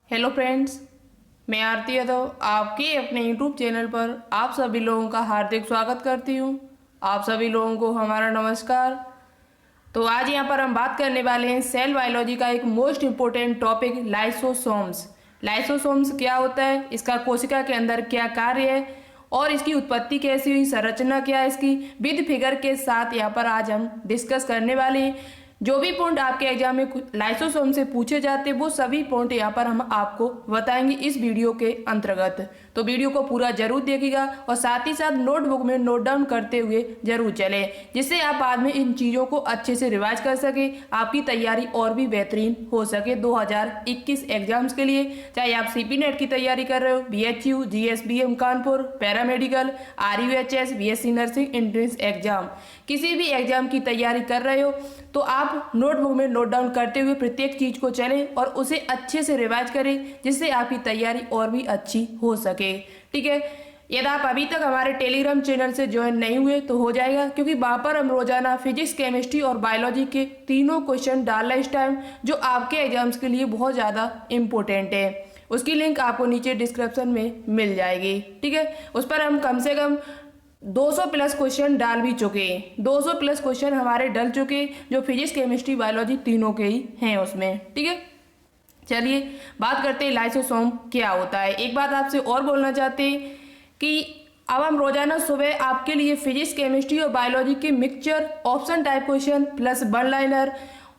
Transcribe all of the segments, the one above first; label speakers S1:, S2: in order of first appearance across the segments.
S1: Hello friends, मैं आरती यादव आपके अपने यूट्यूब चैनल पर आप सभी लोगों का हार्दिक स्वागत करती हूँ। आप सभी लोगों को हमारा नमस्कार। तो आज यहाँ पर हम बात करने वाले हैं सेल बायोलॉजी का एक most important topic lysosomes. Lysosomes क्या होता है, इसका कोशिका के अंदर क्या कार्य है और इसकी उत्पत्ति कैसी हुई, संरचना क्या है इसकी, विद फिगर के साथ यहाँ पर आज हम डिस्कस करने वाले हैं। जो भी पॉइंट आपके एग्जाम में लाइसोसोम से पूछे जाते हैं वो सभी पॉइंट यहाँ पर हम आपको बताएंगे इस वीडियो के अंतर्गत। तो वीडियो को पूरा जरूर देखिएगा और साथ ही साथ नोटबुक में नोट डाउन करते हुए जरूर चले, जिससे आप बाद में इन चीज़ों को अच्छे से रिवाइज कर सके, आपकी तैयारी और भी बेहतरीन हो सके 2021 एग्जाम्स के लिए। चाहे आप सीपी नेट की तैयारी कर रहे हो, BHU, GSBM Kanpur, paramedical, RUHS, BSc nursing entrance exam, किसी भी एग्जाम की तैयारी कर रहे हो तो आप नोटबुक में नोट डाउन करते हुए प्रत्येक चीज़ को चलें और उसे अच्छे से रिवाइज करें, जिससे आपकी तैयारी और भी अच्छी हो सके। ठीक है, यदि आप अभी तक हमारे टेलीग्राम चैनल से ज्वाइन नहीं हुए तो हो जाएगा, क्योंकि वहाँ पर हम रोजाना फिजिक्स, केमिस्ट्री और बायोलॉजी के तीनों क्वेश्चन डाल रहे हैं इस टाइम, जो आपके एग्जाम्स के लिए बहुत ज़्यादा इंपॉर्टेंट है। उसकी लिंक आपको नीचे डिस्क्रिप्शन में मिल जाएगी। ठीक है, उस पर हम कम से कम 200 प्लस क्वेश्चन डाल भी चुके हैं। 200 प्लस क्वेश्चन हमारे डल चुके, जो फिजिक्स, केमिस्ट्री, बायोलॉजी तीनों के ही हैं उसमें। ठीक है, चलिए बात करते हैं लाइसोसोम क्या होता है। एक बात आपसे और बोलना चाहते हैं कि अब हम रोजाना सुबह आपके लिए फिजिक्स, केमिस्ट्री और बायोलॉजी के mixture, option type question plus one liner,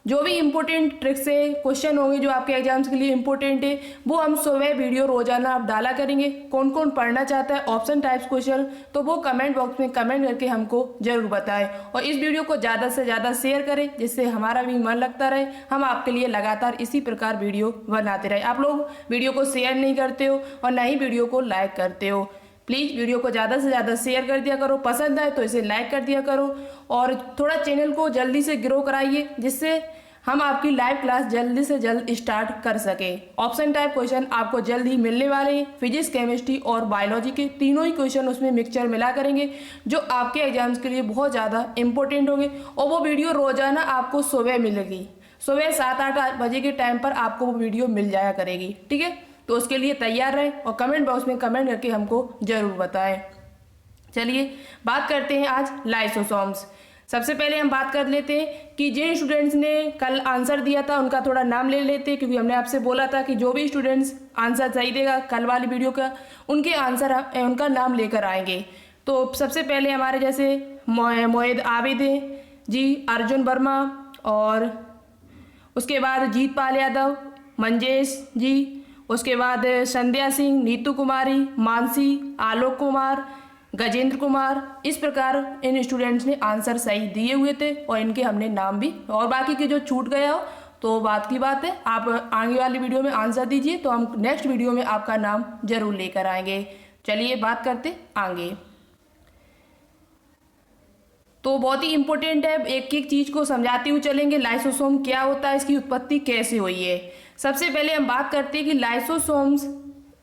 S1: जो भी इंपॉर्टेंट ट्रिक्स से क्वेश्चन होंगे जो आपके एग्जाम्स के लिए इंपॉर्टेंट है, वो हम सुबह वीडियो रोजाना आप डाला करेंगे। कौन कौन पढ़ना चाहता है ऑप्शन टाइप्स क्वेश्चन, तो वो कमेंट बॉक्स में कमेंट करके हमको जरूर बताएं और इस वीडियो को ज़्यादा से ज़्यादा शेयर करें, जिससे हमारा भी मन लगता रहे, हम आपके लिए लगातार इसी प्रकार वीडियो बनाते रहे। आप लोग वीडियो को शेयर नहीं करते हो और ना ही वीडियो को लाइक करते हो। प्लीज़ वीडियो को ज़्यादा से ज़्यादा शेयर कर दिया करो, पसंद आए तो इसे लाइक कर दिया करो और थोड़ा चैनल को जल्दी से ग्रो कराइए, जिससे हम आपकी लाइव क्लास जल्दी से जल्द स्टार्ट कर सके। ऑप्शन टाइप क्वेश्चन आपको जल्द ही मिलने वाले हैं। फिजिक्स, केमिस्ट्री और बायोलॉजी के तीनों ही क्वेश्चन उसमें मिक्सचर मिला करेंगे, जो आपके एग्जाम्स के लिए बहुत ज़्यादा इंपॉर्टेंट होंगे और वो वीडियो रोजाना आपको सुबह मिलेगी। सुबह 7-8 बजे के टाइम पर आपको वो वीडियो मिल जाया करेगी। ठीक है, तो उसके लिए तैयार रहें और कमेंट बॉक्स में कमेंट करके हमको जरूर बताएं। चलिए बात करते हैं आज लाइसोसोम्स। सबसे पहले हम बात कर लेते हैं कि जिन स्टूडेंट्स ने कल आंसर दिया था उनका थोड़ा नाम ले लेते हैं, क्योंकि हमने आपसे बोला था कि जो भी स्टूडेंट्स आंसर सही देगा कल वाली वीडियो का, उनके आंसर उनका नाम लेकर आएंगे। तो सबसे पहले हमारे जैसे मोहिद आबिद जी, अर्जुन वर्मा, और उसके बाद जीतपाल यादव, मंजेश जी, उसके बाद संध्या सिंह, नीतू कुमारी, मानसी, आलोक कुमार, गजेंद्र कुमार, इस प्रकार इन स्टूडेंट्स ने आंसर सही दिए हुए थे और इनके हमने नाम भी, और बाकी के जो छूट गया हो तो बात की बात है, आप आगे वाली वीडियो में आंसर दीजिए तो हम नेक्स्ट वीडियो में आपका नाम जरूर लेकर आएंगे। चलिए बात करते आगे। तो बहुत ही इंपॉर्टेंट है, एक एक चीज को समझाते हुए चलेंगे। लाइसोसोम क्या होता है, इसकी उत्पत्ति कैसे हुई है। सबसे पहले हम बात करते हैं कि लाइसोसोम्स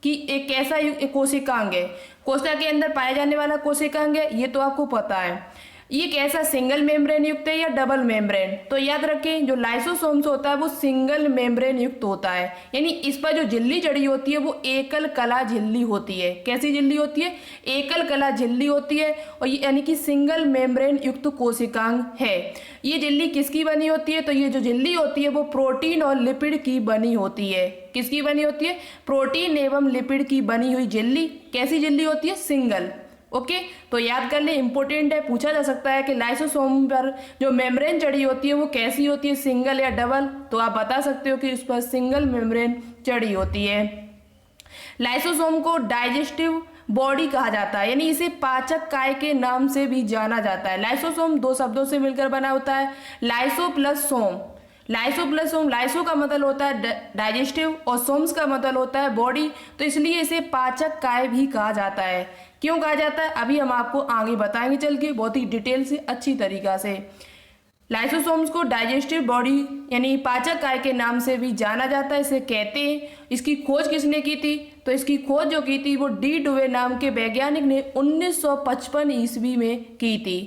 S1: कि एक कैसा कोशिकांग है। कोशिका के अंदर पाया जाने वाला कोशिकांग है, ये तो आपको पता है। ये कैसा सिंगल मेम्ब्रेन युक्त है या डबल मेम्ब्रेन, तो याद रखें जो लाइसोसोम्स होता है वो सिंगल मेम्ब्रेन युक्त होता है, यानी इस पर जो झिल्ली चढ़ी होती है वो एकल कला झिल्ली होती है। कैसी झिल्ली होती है, एकल कला झिल्ली होती है, और ये यानी कि सिंगल मेम्ब्रेन युक्त कोशिकांग है। ये झिल्ली किसकी बनी होती है, तो ये जो झिल्ली होती है वो प्रोटीन और लिपिड की बनी होती है। किसकी बनी होती है, प्रोटीन एवं लिपिड की बनी हुई झिल्ली। कैसी झिल्ली होती है, सिंगल। ओके, तो याद कर ले, इंपॉर्टेंट है, पूछा जा सकता है कि लाइसोसोम पर जो मेम्ब्रेन चढ़ी होती है वो कैसी होती है, सिंगल या डबल, तो आप बता सकते हो कि उस पर सिंगल मेम्ब्रेन चढ़ी होती है। लाइसोसोम को डाइजेस्टिव बॉडी कहा जाता है, यानी इसे पाचक काय के नाम से भी जाना जाता है। लाइसोसोम दो शब्दों से मिलकर बना होता है, लाइसो प्लस सोम। लाइसो प्लस सोम, लाइसो का मतलब होता है डाइजेस्टिव और सोम्स का मतलब होता है बॉडी, तो इसलिए इसे पाचक काय भी कहा जाता है। क्यों कहा जाता है, अभी हम आपको आगे बताएंगे चल के बहुत ही डिटेल से, अच्छी तरीका से। लाइसोसोम्स को डाइजेस्टिव बॉडी यानी पाचक काय के नाम से भी जाना जाता है, इसे कहते हैं। इसकी खोज किसने की थी, तो इसकी खोज जो की थी वो डी डुवे नाम के वैज्ञानिक ने 1955 ईस्वी में की थी।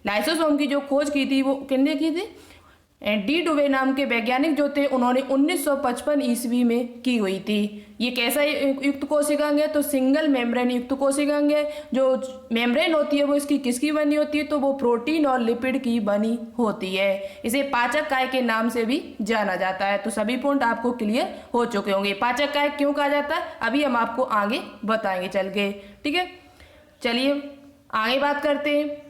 S1: लाइसोसोम की जो खोज की थी वो किसने की थी, डी डुवे नाम के वैज्ञानिक जो थे उन्होंने 1955 ईस्वी में की हुई थी। ये कैसा युक्त कोशिकांग है? तो सिंगल मेम्ब्रेन युक्त कोशिकांग है। जो मेम्ब्रेन होती है वो इसकी किसकी बनी होती है? तो वो प्रोटीन और लिपिड की बनी होती है। इसे पाचक काय के नाम से भी जाना जाता है। तो सभी पॉइंट आपको क्लियर हो चुके होंगे। पाचक काय क्यों कहा जाता है अभी हम आपको आगे बताएंगे चल के, ठीक है। चलिए आगे बात करते हैं।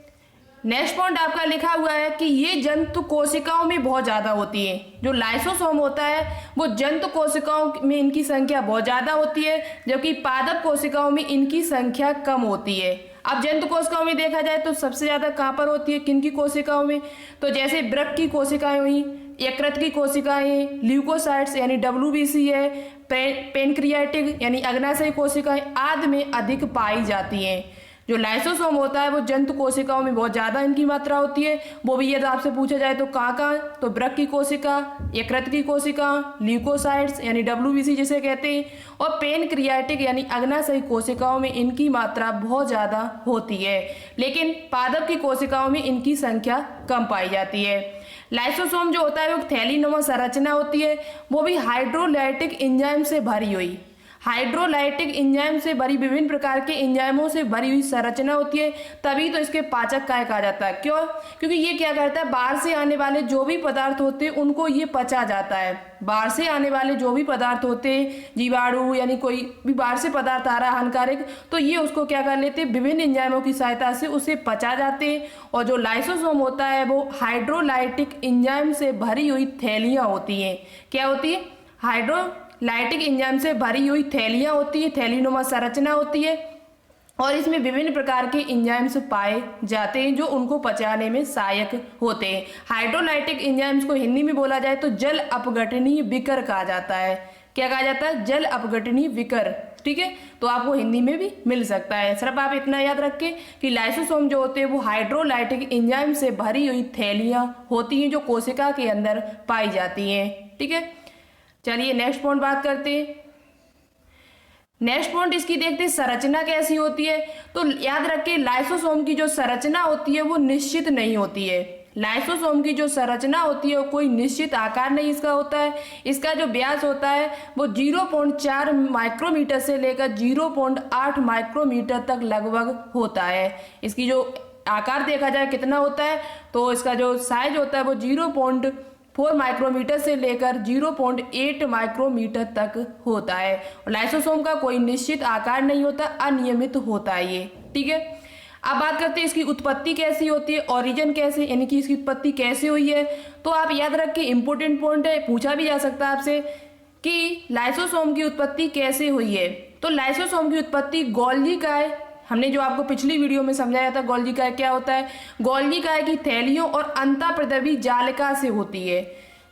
S1: नेक्स्ट पॉइंट आपका लिखा हुआ है कि ये जंतु कोशिकाओं में बहुत ज्यादा होती है। जो लाइसोसोम होता है वो जंतु कोशिकाओं में इनकी संख्या बहुत ज्यादा होती है, जबकि पादप कोशिकाओं में इनकी संख्या कम होती है। अब जंतु कोशिकाओं में देखा जाए तो सबसे ज्यादा कहाँ पर होती है, किन की कोशिकाओं में? तो जैसे वृक्क की कोशिकाएं हुई, यकृत की कोशिकाएं, ल्यूकोसाइट्स यानी WBC है, पेनक्रियाटिक यानी अग्नाशयी कोशिकाएं आदि में अधिक पाई जाती हैं। जो लाइसोसोम होता है वो जंतु कोशिकाओं में बहुत ज्यादा इनकी मात्रा होती है। वो भी यदि आपसे पूछा जाए तो कहाँ कहाँ, तो वृक्क की कोशिका, यकृत की कोशिका, ल्यूकोसाइट्स यानी WBC जिसे कहते हैं, और पेनक्रियाटिक यानी अग्नाशयी कोशिकाओं में इनकी मात्रा बहुत ज्यादा होती है। लेकिन पादप की कोशिकाओं में इनकी संख्या कम पाई जाती है। लाइसोसोम जो होता है वो थैलीनुमा संरचना होती है, वो भी हाइड्रोलाइटिक एंजाइम से भरी हुई, हाइड्रोलाइटिक एंजाइम से भरी विभिन्न प्रकार के एंजाइमों से भरी हुई संरचना होती है। तभी तो इसके पाचक काय कहा जाता है। क्यों? क्योंकि ये क्या करता है, बाहर से आने वाले जो भी पदार्थ होते हैं उनको ये पचा जाता है। बाहर से आने वाले जो भी पदार्थ होते हैं, जीवाणु यानी कोई भी बाहर से पदार्थ आ रहा है हानिकारक, तो ये उसको क्या कर लेते हैं, विभिन्न एंजाइमों की सहायता से उसे पचा जाते हैं। और जो लाइसोसोम होता है वो हाइड्रोलाइटिक एंजाइम से भरी हुई थैलियां होती हैं। क्या होती है? हाइड्रोलाइटिक एंजाइम से भरी हुई थैलियां होती है, थैलीनुमा संरचना होती है, और इसमें विभिन्न प्रकार के एंजाइम्स पाए जाते हैं जो उनको पचाने में सहायक होते हैं। हाइड्रोलाइटिक एंजाइम्स को हिंदी में बोला जाए तो जल अपघटनीय विकर कहा जाता है। क्या कहा जाता है? जल अपघटनीय विकर, ठीक है। तो आपको हिंदी में भी मिल सकता है। सिर्फ आप इतना याद रखें कि लाइसोसोम जो होते हैं वो हाइड्रोलाइटिक एंजाइम से भरी हुई थैलियां होती हैं जो कोशिका के अंदर पाई जाती हैं, ठीक है। चलिए नेक्स्ट पॉइंट बात करते हैं। नेक्स्ट पॉइंट इसकी देखते हैं संरचना कैसी होती है। तो याद रखें लाइसोसोम की जो संरचना होती है वो निश्चित नहीं होती है। लाइसोसोम की जो संरचना होती है वो कोई निश्चित आकार नहीं इसका होता है। इसका जो व्यास होता है वो 0.4 माइक्रोमीटर से लेकर 0.8 माइक्रोमीटर तक लगभग होता है। इसकी जो आकार देखा जाए कितना होता है, तो इसका जो साइज होता है वो 0.4 माइक्रोमीटर से लेकर 0.8 माइक्रोमीटर तक होता है। लाइसोसोम का कोई निश्चित आकार नहीं होता, अनियमित होता है ये, ठीक है। अब बात करते हैं इसकी उत्पत्ति कैसी होती है, ओरिजिन कैसे, यानी कि इसकी उत्पत्ति कैसे हुई है। तो आप याद रखें, इंपोर्टेंट पॉइंट है, पूछा भी जा सकता है आपसे कि लाइसोसोम की उत्पत्ति कैसे हुई है। तो लाइसोसोम की उत्पत्ति गोल्गी काय, हमने जो आपको पिछली वीडियो में समझाया था गोल्गी काय क्या होता है, गोल्गी काय की थैलियों और अंतःप्रद्रवी जालिका से होती है।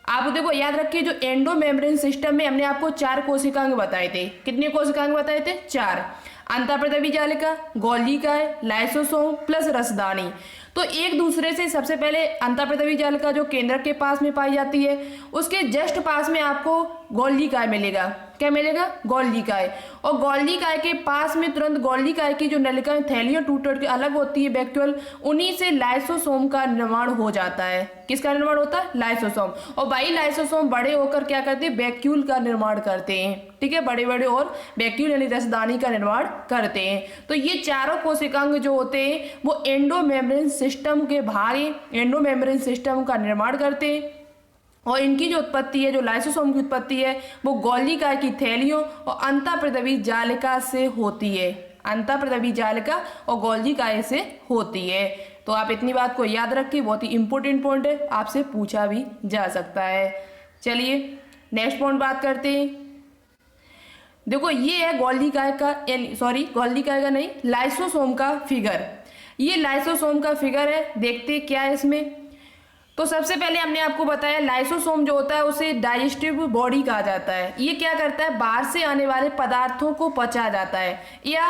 S1: आप देखो याद रखिए, जो एंडो मेम्ब्रेन सिस्टम में हमने आपको 4 कोशिकांग बताए थे। कितने कोशिकांग बताए थे? 4। अंतःप्रद्रवी जालिका, गोल्गी काय, लाइसोसोम प्लस रसदानी। तो एक दूसरे से सबसे पहले अंतःप्रद्रवी जालिका जो केंद्रक के पास में पाई जाती है, उसके जस्ट पास में आपको गोल्गी काय मिलेगा। क्या मिलेगा? गोल्गी काय। और गोल्गी काय के पास में तुरंत गोल्गी काय की जो नलिकाएं थैलियां टूट के अलग होती है वैक्यूल, उन्हीं से लाइसोसोम का निर्माण हो जाता है। किसका निर्माण होता है? लाइसोसोम। और वही लाइसोसोम बड़े होकर क्या करते हैं? वैक्यूल का निर्माण करते हैं, ठीक है। बड़े बड़े और वैक्यूल यानी रसदानी का निर्माण करते हैं। तो ये चारों कोशिकांग जो होते हैं वो एंडो मेम्ब्रेन सिस्टम के बाहर एंडो मेम्ब्रेन सिस्टम का निर्माण करते हैं। और इनकी जो उत्पत्ति है, जो लाइसोसोम की उत्पत्ति है, वो गोल्गी काय की थैलियों और अंतःप्रद्रवी जालिका से होती है। अंतःप्रद्रवी जालिका और गोल्गी काय से होती है। तो आप इतनी बात को याद रखिए, बहुत ही इंपॉर्टेंट पॉइंट है, आपसे पूछा भी जा सकता है। चलिए नेक्स्ट पॉइंट बात करते हैं। देखो ये है गोल्गी काय का, गोल्गी काय का नहीं, लाइसोसोम का फिगर। ये लाइसोसोम का फिगर है, देखते क्या है इसमें। तो सबसे पहले हमने आपको बताया लाइसोसोम जो होता है उसे डाइजेस्टिव बॉडी कहा जाता है। ये क्या करता है? बाहर से आने वाले पदार्थों को पचा जाता है। या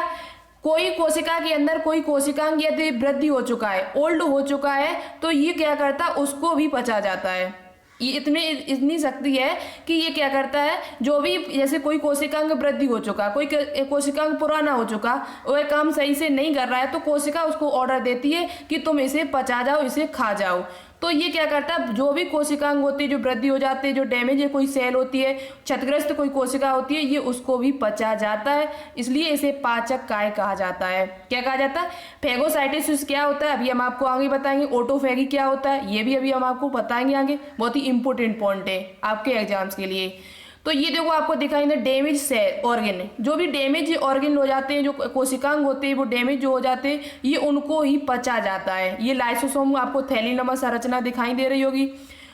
S1: कोई कोशिका के अंदर कोई कोशिकांग यदि वृद्धि हो चुका है, ओल्ड हो चुका है, तो ये क्या करता है? उसको भी पचा जाता है। ये इतनी शक्ति है कि ये क्या करता है, जो भी जैसे कोई कोशिकांग वृद्धि हो चुका, कोई कोशिकांग पुराना हो चुका, वह काम सही से नहीं कर रहा है, तो कोशिका उसको ऑर्डर देती है कि तुम इसे पचा जाओ, इसे खा जाओ। तो ये क्या करता है, जो भी कोशिकांग होती है जो वृद्धि हो जाती है, जो डैमेज है कोई सेल होती है, क्षतिग्रस्त कोई कोशिका होती है, ये उसको भी पचा जाता है, इसलिए इसे पाचक काय कहा जाता है। क्या कहा जाता है? फेगोसाइटोसिस क्या होता है अभी हम आपको आगे बताएंगे। ऑटोफेगी क्या होता है ये भी अभी हम आपको बताएंगे आगे, बहुत ही इंपॉर्टेंट पॉइंट है आपके एग्जाम्स के लिए। तो ये देखो आपको दिखाई दे डैमेज सेल ऑर्गन, जो भी डैमेज ऑर्गन हो जाते हैं, जो कोशिकांग होते हैं वो डैमेज जो हो जाते हैं, ये उनको ही पचा जाता है। ये लाइसोसोम आपको थैलीनुमा संरचना दिखाई दे रही होगी,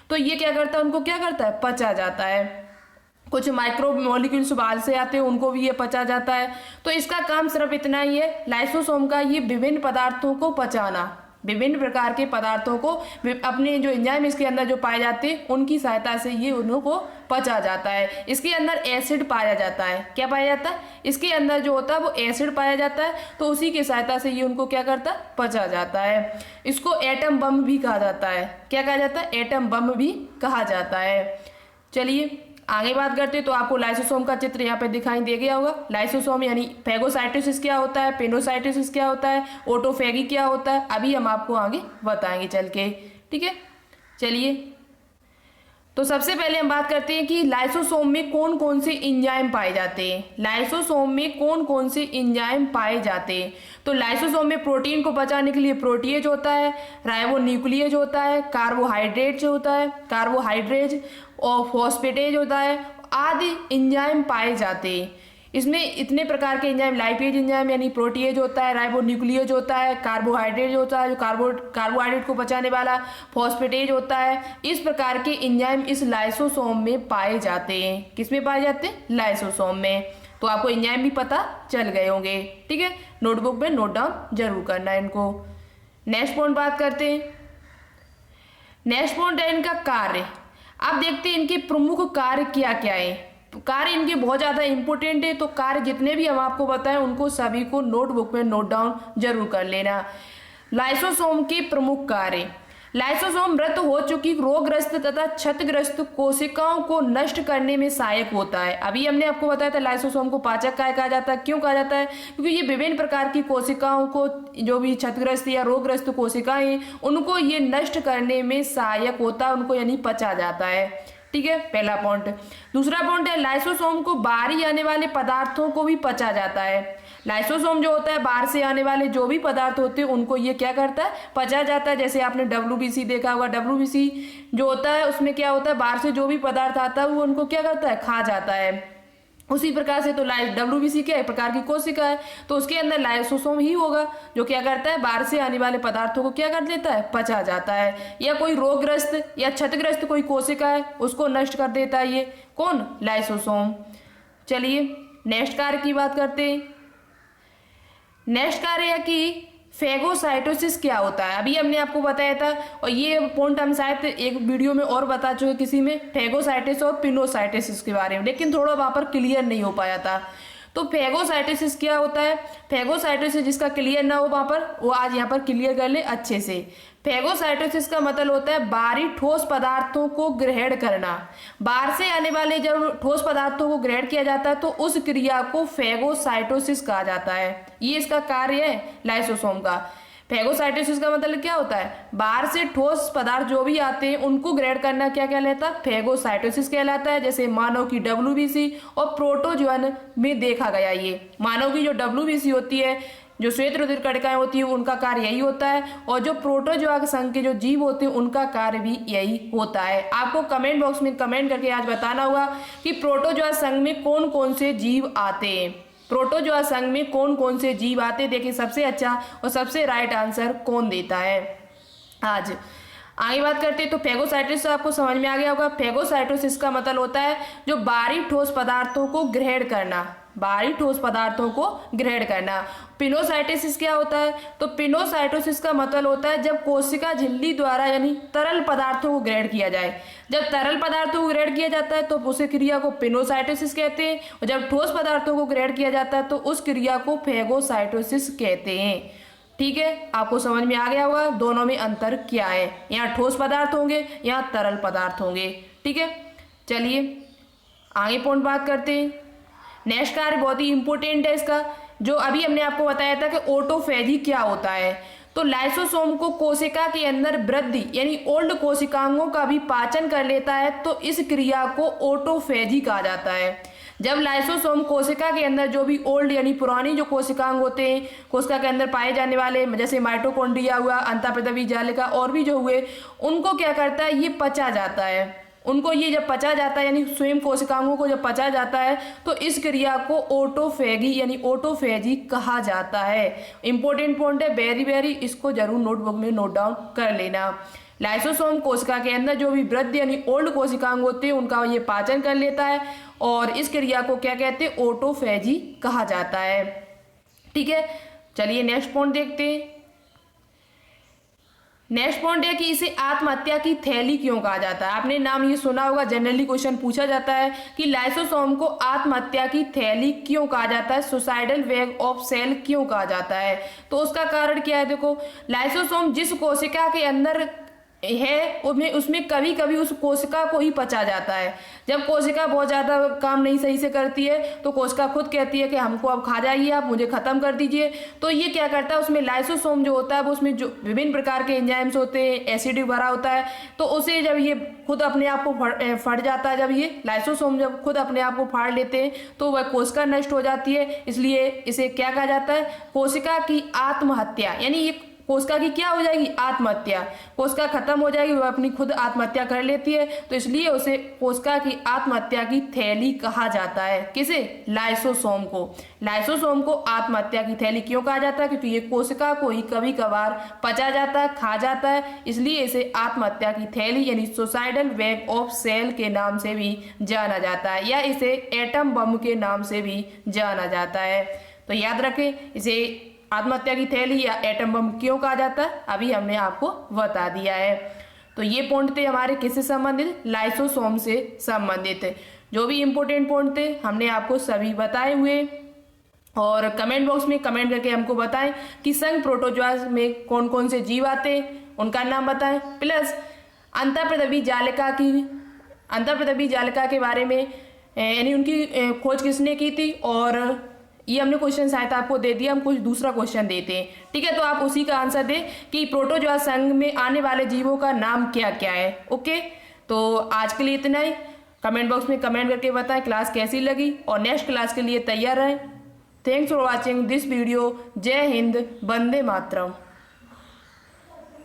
S1: तो ये क्या करता है, उनको क्या करता है, पचा जाता है। कुछ माइक्रो मॉलिक्यूल्स बाहर से आते हैं, उनको भी ये पचा जाता है। तो इसका काम सिर्फ इतना ही है लाइसोसोम का, ये विभिन्न पदार्थों को पचाना, विभिन्न प्रकार के पदार्थों को अपने जो एंजाइम इसके अंदर जो पाए जाते हैं उनकी सहायता से ये उनको पचा जाता है। इसके अंदर एसिड पाया जाता है। क्या पाया जाता है? इसके अंदर जो होता है वो एसिड पाया जाता है, तो उसी की सहायता से ये उनको क्या करता है, पचा जाता है। इसको एटम बम भी कहा जाता है। क्या कहा जाता है? एटम बम भी कहा जाता है। चलिए आगे बात करते हैं। तो आपको लाइसोसोम का चित्र यहाँ पे दिखाई दे गया होगा। लाइसोसोम यानी फेगोसाइटोसिस क्या होता है, पिनोसाइटोसिस क्या होता है, ऑटोफेगी क्या होता है, अभी हम आपको आगे बताएंगे चल के। ठीक है, चलिए तो सबसे पहले हम बात करते हैं कि लाइसोसोम में कौन कौन से एंजाइम पाए जाते हैं। लाइसोसोम में कौन कौन से एंजाइम पाए जाते हैं? तो लाइसोसोम में प्रोटीन को पचाने के लिए प्रोटीएज होता है, राइबोन्यूक्लियेज होता है, कार्बोहाइड्रेट होता है, कार्बोहाइड्रेज और फॉस्फेटेज होता है, आदि एंजाइम पाए जाते हैं। इसमें इतने प्रकार के एंजाइम, लाइपेज एंजाइम यानी प्रोटीएज होता है, राइबोन्यूक्लियेज होता है, कार्बोहाइड्रेट होता है जो कार्बोहाइड्रेट को पचाने वाला, फॉस्फेटेज होता है। इस प्रकार के एंजाइम इस लाइसोसोम में पाए जाते हैं। किसमें पाए जाते हैं? लाइसोसोम में। तो आपको एंजाइम भी पता चल गए होंगे। ठीक है, नोटबुक में नोट डाउन जरूर करना है इनको। नेक्स्ट पॉइंट बात करते हैं। नेक्स्ट पॉइंट है इनका कार्य। आप देखते हैं इनके प्रमुख कार्य क्या क्या है। कार्य इनके बहुत ज़्यादा इंपॉर्टेंट है, तो कार्य जितने भी हम आपको बताएं उनको सभी को नोटबुक में नोट डाउन जरूर कर लेना। लाइसोसोम के प्रमुख कार्य। लाइसोसोम मृत हो चुकी रोगग्रस्त तथा क्षतिग्रस्त कोशिकाओं को नष्ट करने में सहायक होता है। अभी हमने आपको बताया था लाइसोसोम को पाचक काय कहा जाता है। क्यों कहा जाता है? क्योंकि ये विभिन्न प्रकार की कोशिकाओं को, जो भी क्षतिग्रस्त या रोगग्रस्त कोशिकाएं हैं, उनको ये नष्ट करने में सहायक होता है, उनको यानी पचा जाता है। ठीक है, पहला पॉइंट। दूसरा पॉइंट है लाइसोसोम को बाहरी आने वाले पदार्थों को भी पचा जाता है। लाइसोसोम जो होता है बाहर से आने वाले जो भी पदार्थ होते हैं उनको ये क्या करता है, पचा जाता है। जैसे आपने WBC देखा होगा, WBC जो होता है उसमें क्या होता है, बाहर से जो भी पदार्थ आता है वो उनको क्या करता है, खा जाता है। उसी प्रकार से तो WBC क्या एक प्रकार की कोशिका है, तो उसके अंदर लाइसोसोम ही होगा जो क्या करता है, बाहर से आने वाले पदार्थों को क्या कर देता है, पचा जाता है। या कोई रोगग्रस्त या क्षतिग्रस्त कोई कोशिका है उसको नष्ट कर देता है, ये कौन, लाइसोसोम। चलिए नेक्स्ट कार्य की बात करते हैं। नेक्स्ट कार्य है कि फेगोसाइटोसिस क्या होता है। अभी हमने आपको बताया था, और ये पॉइंट हम शायद एक वीडियो में और बता चुके किसी में, फेगोसाइटिस और पिनोसाइटिस के बारे में, लेकिन थोड़ा वहाँ पर क्लियर नहीं हो पाया था। तो फेगोसाइटोसिस क्या होता है? फेगोसाइटोसिस जिसका क्लियर ना हो वहाँ पर, वो आज यहाँ पर क्लियर कर ले अच्छे से। फेगोसाइटोसिस का मतलब होता है बाहरी ठोस पदार्थों को ग्रहण करना। बाहर से आने वाले जब ठोस पदार्थों को ग्रहण किया जाता है तो उस क्रिया को फेगोसाइटोसिस कहा जाता है। ये इसका कार्य है लाइसोसोम का। फेगोसाइटोसिस का मतलब क्या होता है, बाहर से ठोस पदार्थ जो भी आते हैं उनको ग्रहण करना क्या कहलाता है, फेगोसाइटोसिस कहलाता है। जैसे मानव की WBC और प्रोटोजोअन में देखा गया। ये मानव की जो WBC होती है, जो श्वेत रुधिर कणिकाएं होती है, उनका कार्य यही होता है, और जो प्रोटोजोआ संघ के जो जीव होते हैं उनका कार्य भी यही होता है। आपको कमेंट बॉक्स में कमेंट करके आज बताना होगा कि प्रोटोजोआ संघ में कौन कौन से जीव आते हैं। प्रोटोजोआ संघ में कौन कौन से जीव आते हैं, देखिए सबसे अच्छा और सबसे राइट आंसर कौन देता है। आज आगे बात करते हैं। तो फेगोसाइटोसिस तो आपको समझ में आ गया होगा। फेगोसाइटोसिस का मतलब होता है जो बाहरी ठोस पदार्थों को ग्रहण करना, बाहरी ठोस पदार्थों को ग्रहण करना। पिनोसाइटोसिस क्या होता है? तो पिनोसाइटोसिस का मतलब होता है जब कोशिका झिल्ली द्वारा यानी तरल पदार्थों को ग्रहण किया जाए। जब तरल पदार्थों को ग्रहण किया जाता है तो उस क्रिया को पिनोसाइटोसिस कहते हैं, और जब ठोस पदार्थों को ग्रहण किया जाता है तो उस क्रिया को फेगोसाइटोसिस कहते हैं। ठीक है, आपको समझ में आ गया होगा दोनों में अंतर क्या है। यहाँ ठोस पदार्थ होंगे, यहाँ तरल पदार्थ होंगे। ठीक है, चलिए आगे पॉइंट बात करते हैं। नेक्स्ट कार्य बहुत ही इंपॉर्टेंट है इसका, जो अभी हमने आपको बताया था कि ऑटोफेजी क्या होता है। तो लाइसोसोम को कोशिका के अंदर वृद्धि यानी ओल्ड कोशिकांगों का भी पाचन कर लेता है, तो इस क्रिया को ऑटोफेजी कहा जाता है। जब लाइसोसोम कोशिका के अंदर जो भी ओल्ड यानी पुरानी जो कोशिकांग होते हैं कोशिका के अंदर पाए जाने वाले, जैसे माइटोकॉन्ड्रिया हुआ, अंतःप्रदवी जालिका और भी जो हुए, उनको क्या करता है, ये पचा जाता है। उनको ये जब पचा जाता है यानी स्वयं कोशिकांगों को जब पचा जाता है तो इस क्रिया को ऑटोफेगी यानी ऑटोफेजी कहा जाता है। इंपॉर्टेंट पॉइंट है, वेरी वेरी, इसको जरूर नोटबुक में नोट डाउन कर लेना। लाइसोसोम कोशिका के अंदर जो भी वृद्ध यानी ओल्ड कोशिकांग होते हैं उनका ये पाचन कर लेता है और इस क्रिया को क्या कहते हैं, ऑटोफेजी कहा जाता है। ठीक है, चलिए नेक्स्ट पॉइंट देखते हैं। नेक्स्ट पॉइंट है कि इसे आत्महत्या की थैली क्यों कहा जाता है। आपने नाम ये सुना होगा, जनरली क्वेश्चन पूछा जाता है कि लाइसोसोम को आत्महत्या की थैली क्यों कहा जाता है, सुसाइडल बैग ऑफ सेल क्यों कहा जाता है। तो उसका कारण क्या है, देखो लाइसोसोम जिस कोशिका के अंदर है उसमें कभी कभी उस कोशिका को ही पचा जाता है। जब कोशिका बहुत ज़्यादा काम नहीं सही से करती है तो कोशिका खुद कहती है कि हमको अब खा जाइए, आप मुझे ख़त्म कर दीजिए। तो ये क्या करता है, उसमें लाइसोसोम जो होता है वो उसमें जो विभिन्न प्रकार के एंजाइम्स होते हैं, एसिड भरा होता है, तो उसे जब ये खुद अपने आप को फट जाता है, जब ये लाइसोसोम जब खुद अपने आप को फाड़ लेते हैं तो वह कोशिका नष्ट हो जाती है। इसलिए इसे क्या कहा जाता है, कोशिका की आत्महत्या, यानी ये कोशिका की क्या हो जाएगी, आत्महत्या। कोशिका खत्म हो जाएगी, वह अपनी खुद आत्महत्या कर लेती है, तो इसलिए उसे कोशिका की आत्महत्या की थैली कहा जाता है। किसे, लाइसोसोम को। लाइसोसोम को आत्महत्या की थैली क्यों कहा जाता है, क्योंकि ये कोशिका को ही कभी कभार पचा जाता है, खा जाता है, इसलिए इसे आत्महत्या की थैली यानी सुसाइडल बैग ऑफ सेल के नाम से भी जाना जाता है, या इसे एटम बम के नाम से भी जाना जाता है। तो याद रखें, इसे आत्महत्या की थैली या एटम बम क्यों कहा जाता है, अभी हमने आपको बता दिया है। तो ये पॉइंट थे हमारे किससे संबंधित, लाइसोसोम से संबंधित। जो भी इंपॉर्टेंट पॉइंट थे हमने आपको सभी बताए हुए, और कमेंट बॉक्स में कमेंट करके हमको बताएं कि संघ प्रोटोजोआ में कौन कौन से जीव आते हैं, उनका नाम बताएं, प्लस अंतःप्रदवी जालिका के बारे में यानी उनकी खोज किसने की थी, और ये हमने क्वेश्चन शायद आपको दे दिया, हम कुछ दूसरा क्वेश्चन देते हैं। ठीक है, तो आप उसी का आंसर दें कि प्रोटोजोआ संघ में आने वाले जीवों का नाम क्या क्या है। ओके, तो आज के लिए इतना ही। कमेंट बॉक्स में कमेंट करके बताएं क्लास कैसी लगी, और नेक्स्ट क्लास के लिए तैयार रहें। Thanks for watching this video. जय हिंद, वंदे मातरम।